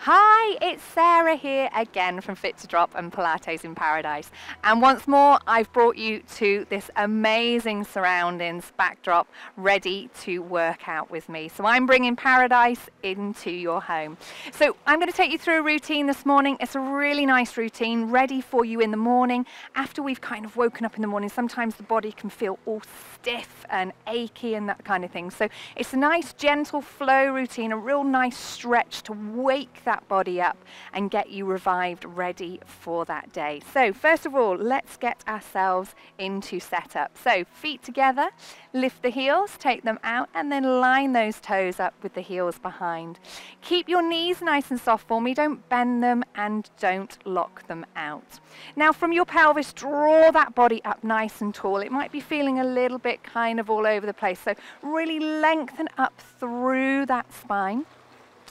Hi, it's Sarah here again from Fit to Drop and Pilates in Paradise. And once more, I've brought you to this amazing surroundings backdrop ready to work out with me. So I'm bringing paradise into your home. So I'm going to take you through a routine this morning. It's a really nice routine ready for you in the morning. After we've kind of woken up in the morning, sometimes the body can feel all stiff and achy and that kind of thing. So it's a nice gentle flow routine, a real nice stretch to wake that body up and get you revived, ready for that day. So first of all, let's get ourselves into setup. So feet together, lift the heels, take them out, and then line those toes up with the heels behind. Keep your knees nice and soft for me. Don't bend them and don't lock them out. Now from your pelvis, draw that body up nice and tall. It might be feeling a little bit kind of all over the place. So really lengthen up through that spine.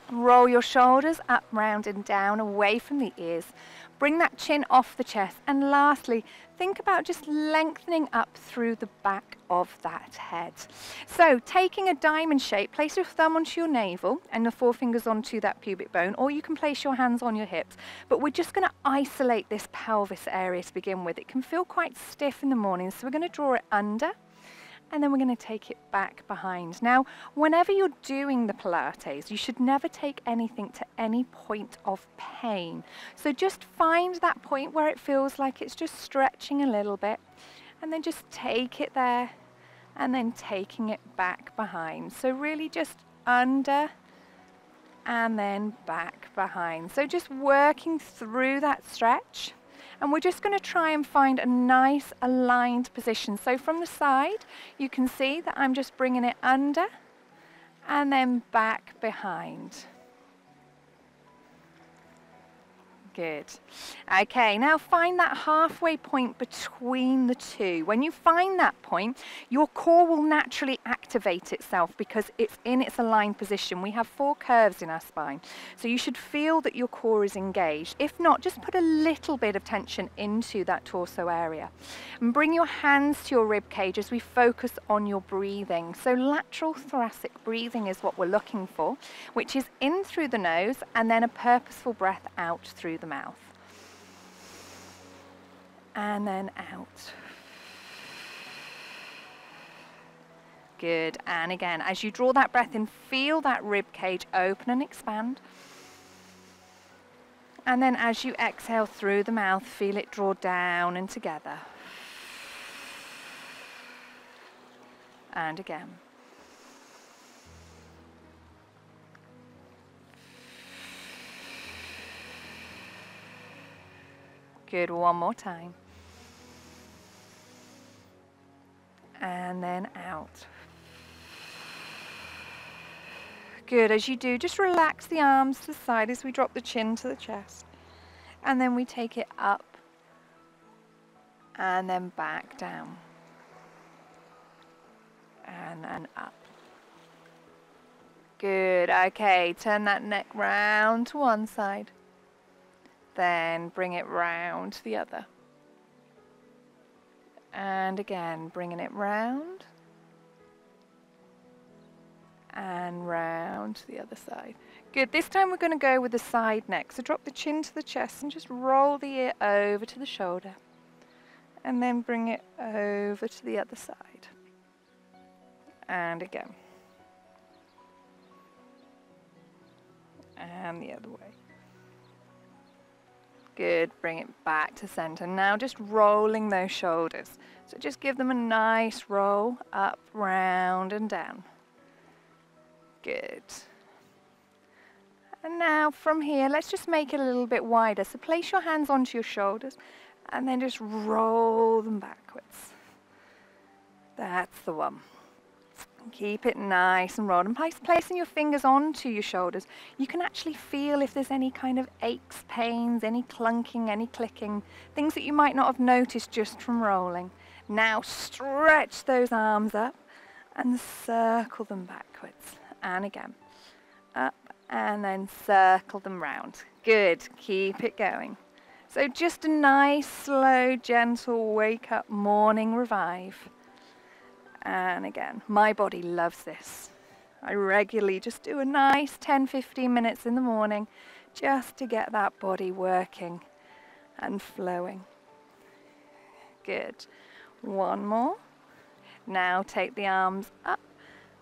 Roll your shoulders up, round and down, away from the ears. Bring that chin off the chest. And lastly, think about just lengthening up through the back of that head. So taking a diamond shape, place your thumb onto your navel and the forefingers onto that pubic bone, or you can place your hands on your hips. But we're just going to isolate this pelvis area to begin with. It can feel quite stiff in the morning, so we're going to draw it under. And then we're going to take it back behind. Now, whenever you're doing the Pilates, you should never take anything to any point of pain. So just find that point where it feels like it's just stretching a little bit, and then just take it there, and then taking it back behind. So really just under, and then back behind. So just working through that stretch. And we're just going to try and find a nice aligned position. So from the side, you can see that I'm just bringing it under and then back behind. Good. Okay, now find that halfway point between the two. When you find that point, your core will naturally activate itself because it's in its aligned position. We have 4 curves in our spine, so you should feel that your core is engaged. If not, just put a little bit of tension into that torso area. And bring your hands to your rib cage as we focus on your breathing. So lateral thoracic breathing is what we're looking for, which is in through the nose and then a purposeful breath out through the mouth. And then out. Good. And again, as you draw that breath in, feel that rib cage open and expand. And then as you exhale through the mouth, feel it draw down and together. And again. Good, one more time. And then out. Good, as you do, just relax the arms to the side as we drop the chin to the chest. And then we take it up and then back down. And up. Good, okay, turn that neck round to one side. Then bring it round to the other. And again, bringing it round. And round to the other side. Good, this time we're going to go with the side neck. So drop the chin to the chest and just roll the ear over to the shoulder. And then bring it over to the other side. And again. And the other way. Good, bring it back to center. Now just rolling those shoulders. So just give them a nice roll up, round and down. Good. And now from here, let's just make it a little bit wider. So place your hands onto your shoulders and then just roll them backwards. That's the one. Keep it nice and rolled. And placing your fingers onto your shoulders, you can actually feel if there's any kind of aches, pains, any clunking, any clicking, things that you might not have noticed just from rolling. Now stretch those arms up and circle them backwards. And again, up and then circle them round. Good, keep it going. So just a nice, slow, gentle wake up morning revive. And again, my body loves this. I regularly just do a nice 10-15 minutes in the morning just to get that body working and flowing. Good. One more. Now take the arms up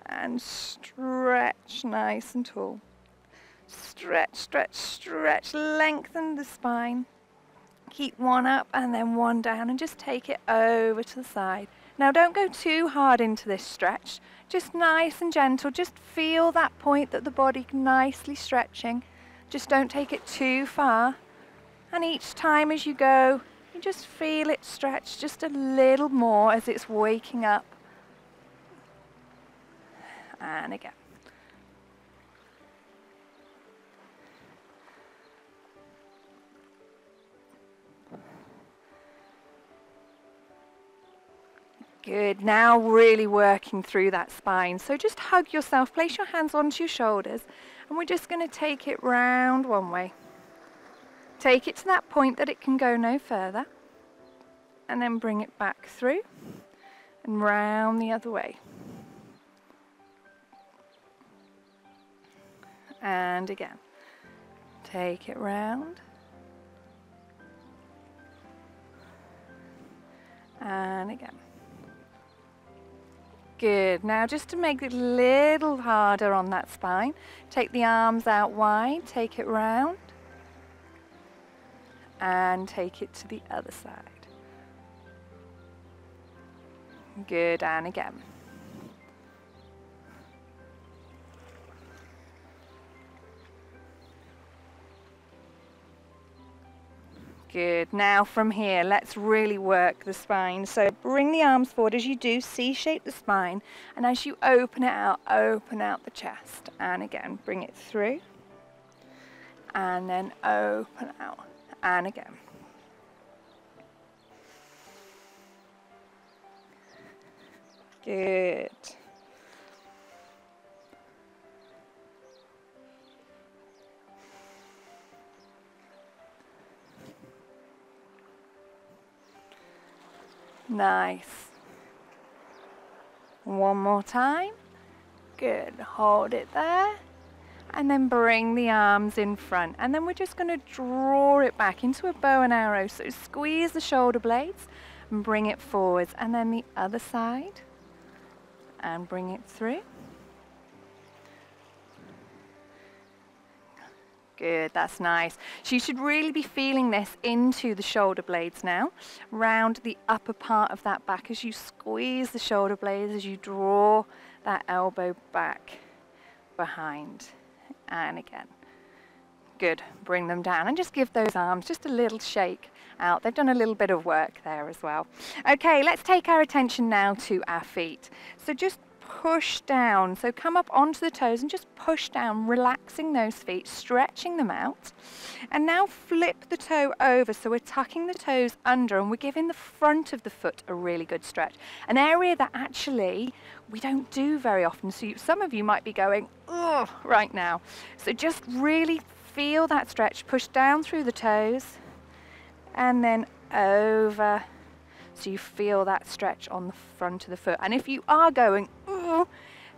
and stretch nice and tall. Stretch, stretch, stretch, lengthen the spine. Keep one up and then one down and just take it over to the side. Now don't go too hard into this stretch, just nice and gentle, just feel that point that the body nicely stretching. Just don't take it too far, and each time as you go, you just feel it stretch just a little more as it's waking up. And again. Good, now really working through that spine. So just hug yourself, place your hands onto your shoulders, and we're just going to take it round one way. Take it to that point that it can go no further, and then bring it back through and round the other way. And again, take it round. And again. Good. Now just to make it a little harder on that spine, take the arms out wide, take it round, and take it to the other side. Good, and again. Good. Now from here, let's really work the spine. So bring the arms forward as you do, C-shape the spine, and as you open out the chest. And again, bring it through, and then open out, and again. Good. Nice. One more time. Good. Hold it there. And then bring the arms in front. And then we're just going to draw it back into a bow and arrow. So squeeze the shoulder blades and bring it forwards. And then the other side. And bring it through. Good, that's nice. So you should really be feeling this into the shoulder blades now, round the upper part of that back as you squeeze the shoulder blades, as you draw that elbow back behind. And again. Good, bring them down and just give those arms just a little shake out. They've done a little bit of work there as well. Okay, let's take our attention now to our feet. So just push down, so come up onto the toes and just push down, relaxing those feet, stretching them out. And now flip the toe over, so we're tucking the toes under and we're giving the front of the foot a really good stretch, an area that actually we don't do very often. So some of you might be going, ugh, right now. So just really feel that stretch, push down through the toes and then over. So you feel that stretch on the front of the foot. And if you are going, ooh,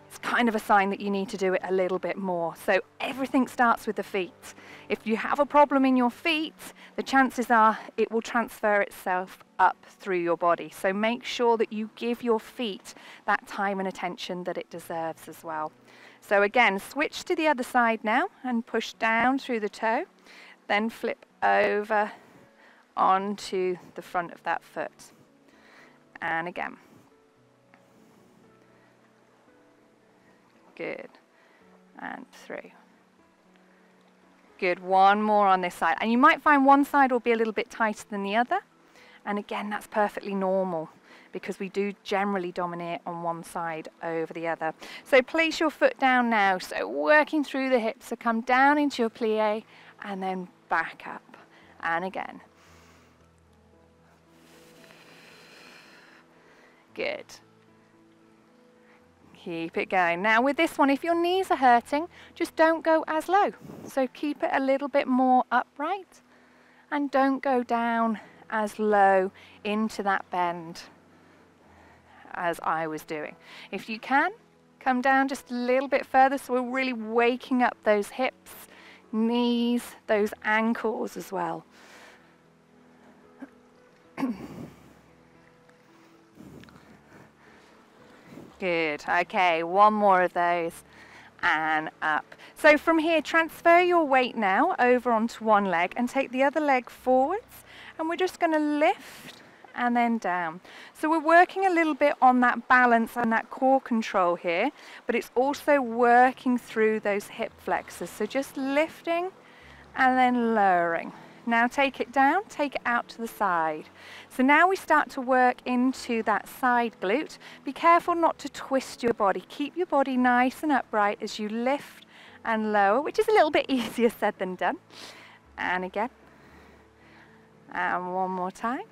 it's kind of a sign that you need to do it a little bit more. So everything starts with the feet. If you have a problem in your feet, the chances are it will transfer itself up through your body. So make sure that you give your feet that time and attention that it deserves as well. So again, switch to the other side now and push down through the toe, then flip over onto the front of that foot. And again. Good. And through. Good. One more on this side. And you might find one side will be a little bit tighter than the other. And again, that's perfectly normal because we do generally dominate on one side over the other. So place your foot down now. So working through the hips. So come down into your plie and then back up. And again. Good. Keep it going. Now with this one, if your knees are hurting, just don't go as low. So keep it a little bit more upright and don't go down as low into that bend as I was doing. If you can, come down just a little bit further so we're really waking up those hips, knees, those ankles as well. Good. Okay, one more of those and up. So from here, transfer your weight now over onto one leg and take the other leg forwards, and we're just going to lift and then down. So we're working a little bit on that balance and that core control here, but it's also working through those hip flexors. So just lifting and then lowering. Now take it down, take it out to the side. So now we start to work into that side glute. Be careful not to twist your body. Keep your body nice and upright as you lift and lower, which is a little bit easier said than done. And again. And one more time.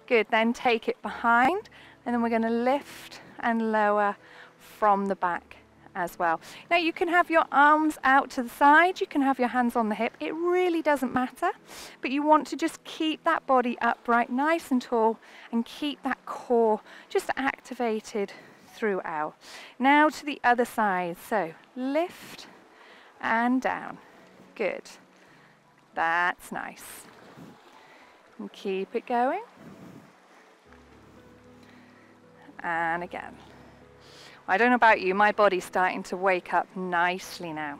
Good, then take it behind, and then we're going to lift and lower from the back as well. Now you can have your arms out to the side, you can have your hands on the hip, it really doesn't matter, but you want to just keep that body upright, nice and tall, and keep that core just activated throughout. Now to the other side, so lift and down. Good, that's nice. And keep it going. And again. I don't know about you, my body's starting to wake up nicely now.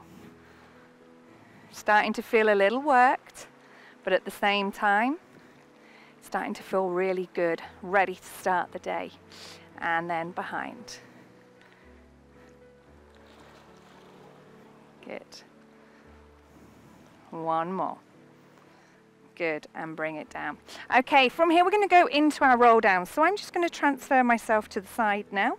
Starting to feel a little worked, but at the same time, starting to feel really good, ready to start the day. And then behind. Good. One more. Good, and bring it down. Okay, from here we're going to go into our roll down. So I'm just going to transfer myself to the side now,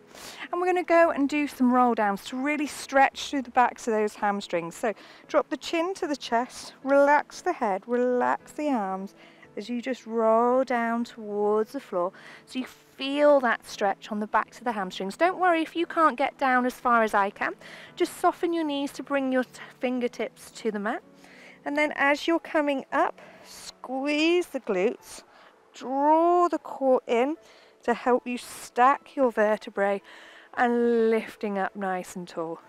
and we're going to go and do some roll downs to really stretch through the backs of those hamstrings. So drop the chin to the chest, relax the head, relax the arms as you just roll down towards the floor. So you feel that stretch on the backs of the hamstrings. Don't worry if you can't get down as far as I can. Just soften your knees to bring your fingertips to the mat. And then as you're coming up, squeeze the glutes, draw the core in to help you stack your vertebrae and lifting up nice and tall.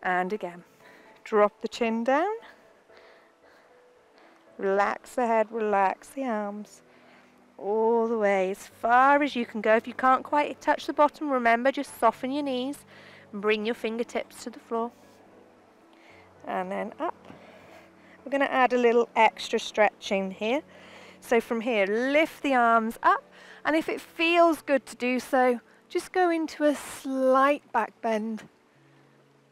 And again, drop the chin down, relax the head, relax the arms, all the way as far as you can go. If you can't quite touch the bottom, remember, just soften your knees and bring your fingertips to the floor. And then up. We're going to add a little extra stretching here. So from here, lift the arms up, and if it feels good to do so, just go into a slight back bend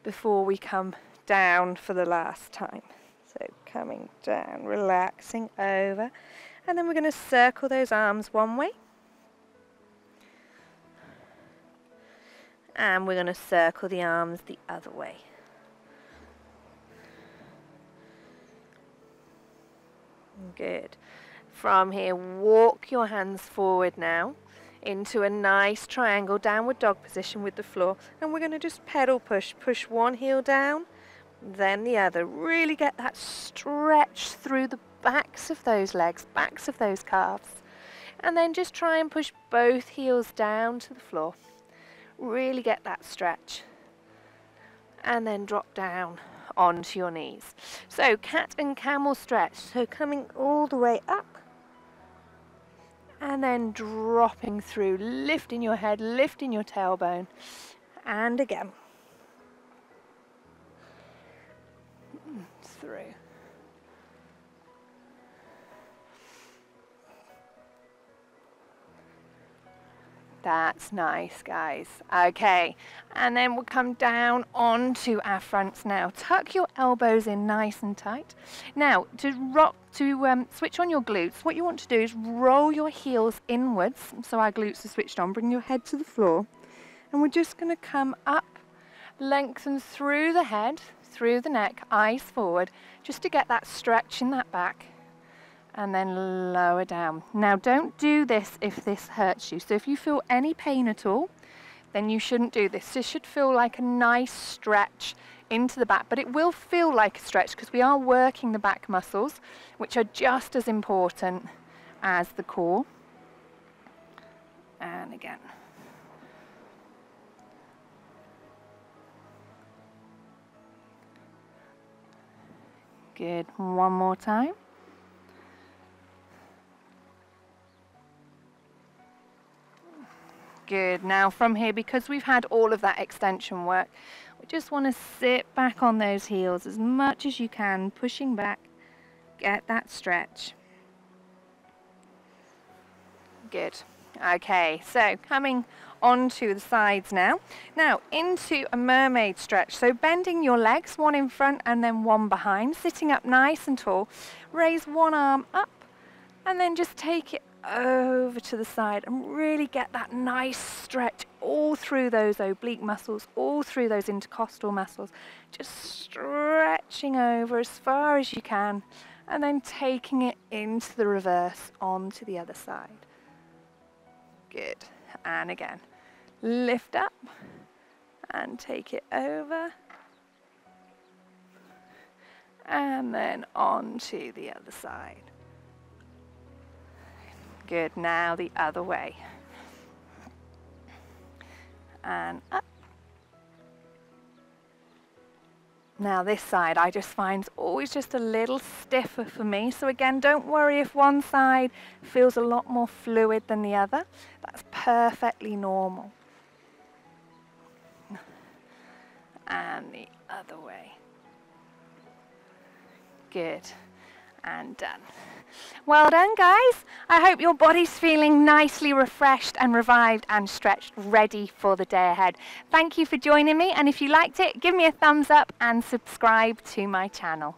before we come down for the last time. So coming down, relaxing over, and then we're going to circle those arms one way. And we're going to circle the arms the other way. Good. From here, walk your hands forward now into a nice triangle downward dog position with the floor, and we're going to just pedal push one heel down, then the other. Really get that stretch through the backs of those legs, backs of those calves, and then just try and push both heels down to the floor. Really get that stretch, and then drop down onto your knees. So cat and camel stretch, so coming all the way up and then dropping through, lifting your head, lifting your tailbone, and again through. That's nice, guys. Okay, and then we'll come down onto our fronts now. Tuck your elbows in nice and tight. Now, to switch on your glutes, what you want to do is roll your heels inwards, so our glutes are switched on. Bring your head to the floor, and we're just going to come up, lengthen through the head, through the neck, eyes forward, just to get that stretch in that back. And then lower down. Now don't do this if this hurts you. So if you feel any pain at all, then you shouldn't do this. This should feel like a nice stretch into the back, but it will feel like a stretch because we are working the back muscles, which are just as important as the core. And again. Good. One more time. Good. Now from here, because we've had all of that extension work, we just want to sit back on those heels as much as you can, pushing back, get that stretch. Good. Okay, so coming onto the sides now. Now into a mermaid stretch. So bending your legs, one in front and then one behind, sitting up nice and tall. Raise one arm up and then just take it over to the side and really get that nice stretch all through those oblique muscles, all through those intercostal muscles. Just stretching over as far as you can and then taking it into the reverse onto the other side. Good. And again, lift up and take it over and then on to the other side. Good. Now the other way. And up. Now this side I just find always just a little stiffer for me. So again, don't worry if one side feels a lot more fluid than the other. That's perfectly normal. And the other way. Good. And done. Well done, guys. I hope your body's feeling nicely refreshed and revived and stretched, ready for the day ahead. Thank you for joining me, and if you liked it, give me a thumbs up and subscribe to my channel.